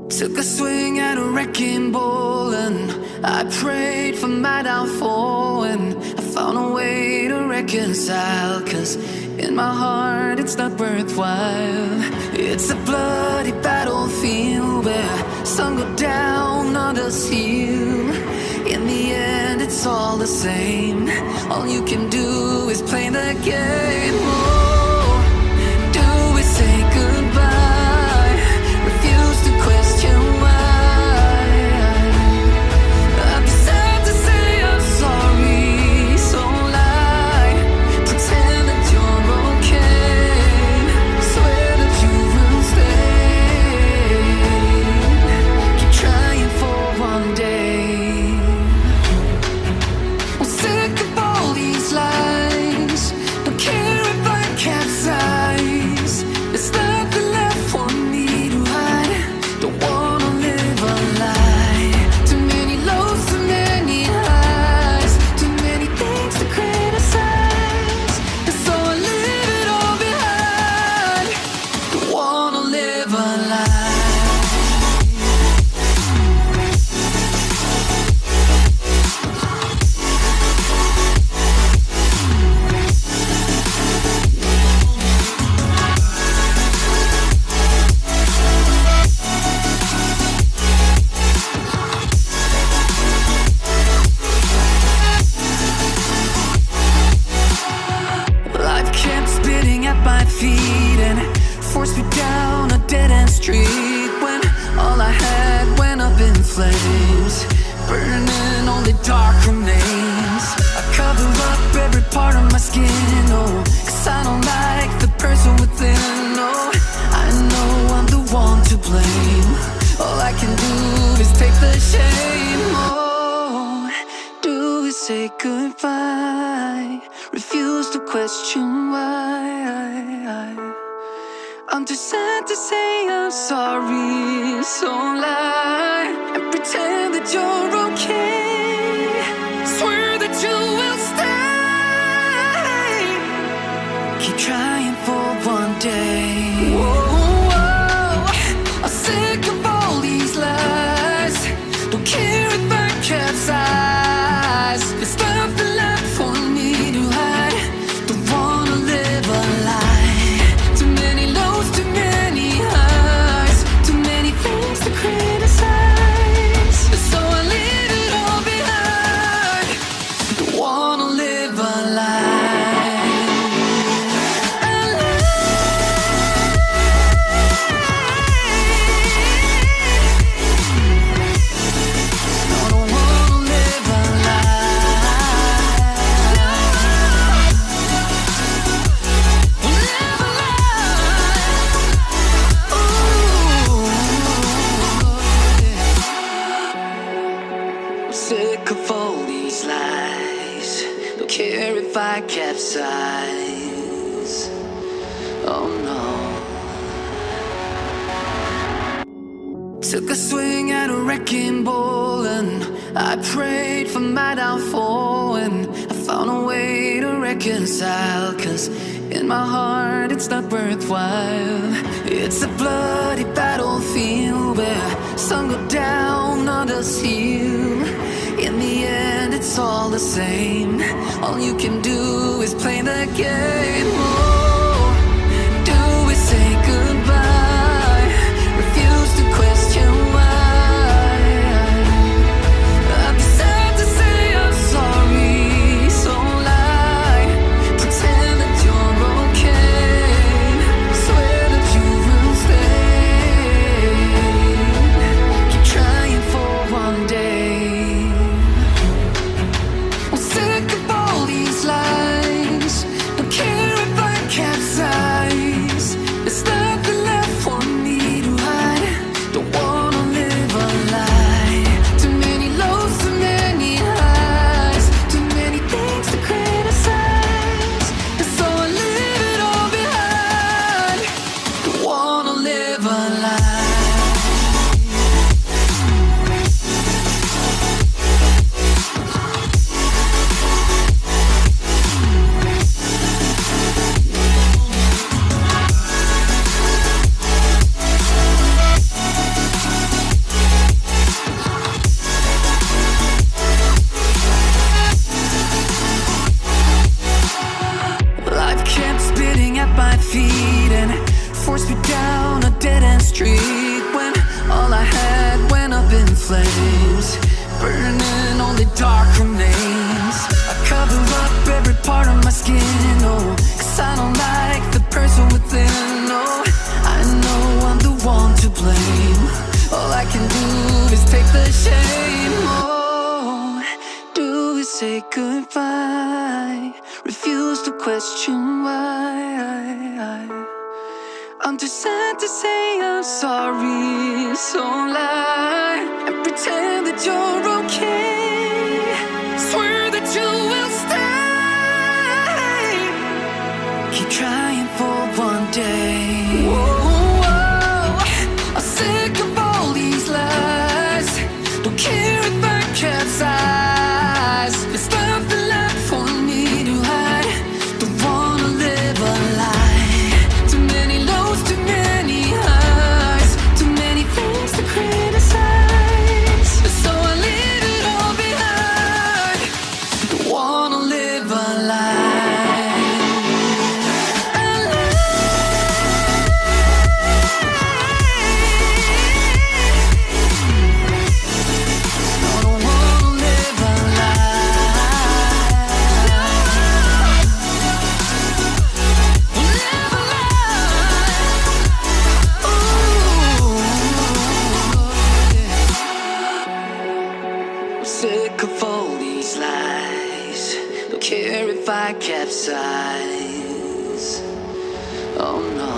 Took a swing at a wrecking ball and I prayed for my downfall, and I found a way to reconcile, 'cause in my heart it's not worthwhile. It's a bloody battlefield where some go down, others heal. In the end it's all the same. All you can do is play the game. Oh, do we say goodbye? Refuse to question why. I'm sad to say I'm sorry, so lie. Pretend that you're okay. Swear that you will stay. Keep trying for one day. I'm sick of all these lies. Don't care if I capsize. There's nothing left for me to hide. Don't wanna live a lie. Too many lows, too many highs. Too many things to criticize. And so I leave it all behind. Don't wanna live a lie. Life kept spitting at my feet and forced me down a dead-end street, when all I had went up in flames, burning only dark remains. I cover up every part of my skin, oh, 'cause I don't like the person within. Oh, I know I'm the one to blame. All I can do is take the shame. Oh, do we say goodbye? Refuse to question why. I'm too sad to say I'm sorry, so lie and pretend that you're okay. Swear that you will stay. Keep trying for one day. Whoa, I'm sick of all these lies. Don't care if I capsize. There's nothing left for me to hide. Don't wanna live a lie. Too many lows, too many highs. Too many things to criticize. So I leave it all behind. Don't wanna live a lie. A lie. No, don't wanna live a lie. Live a lie. Ooh, I'm sick of all these lies. Don't care if I capsize. Oh no. Took a swing at a wrecking ball and I prayed for my downfall, and I found a way to reconcile, 'cause in my heart it's not worthwhile. It's a bloody battlefield where some go down, others heal. In the end it's all the same. All you can do is play the game. Oh, do we say goodbye? Refuse to question why. I'm sad to say I'm sorry, so lie. Pretend that you're okay. Swear that you will stay. Keep trying for one day. I'm sick of all these lies. Don't care if I street when all I had went up in flames, burning only dark remains. I cover up every part of my skin, oh, 'cause I don't like the person within, oh. I know I'm the one to blame. All I can do is take the shame, oh. Do we say goodbye? Refuse to question why. I'm too sad to say I'm sorry, so lie and pretend that you're okay. Swear that you will stay. Keep trying for one day. Whoa, whoa. I'm sick of all these lies. Don't care if I capsize. There's nothing left for me to hide. Don't wanna live a lie. Too many lows, too many highs, too many things to criticize. So I leave it all behind. Don't wanna live a lie. Sick of all these lies. Don't care if I capsize. Oh no.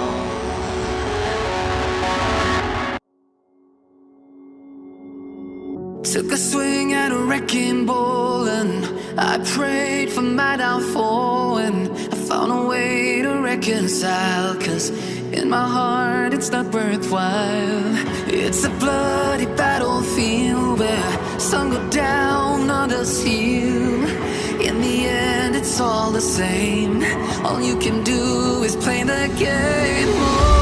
Took a swing at a wrecking ball and I prayed for my downfall, and I found a way to reconcile, 'cause in my heart it's not worthwhile. It's a bloody battlefield where some go down, others heal. In the end it's all the same. All you can do is play the game. Oh.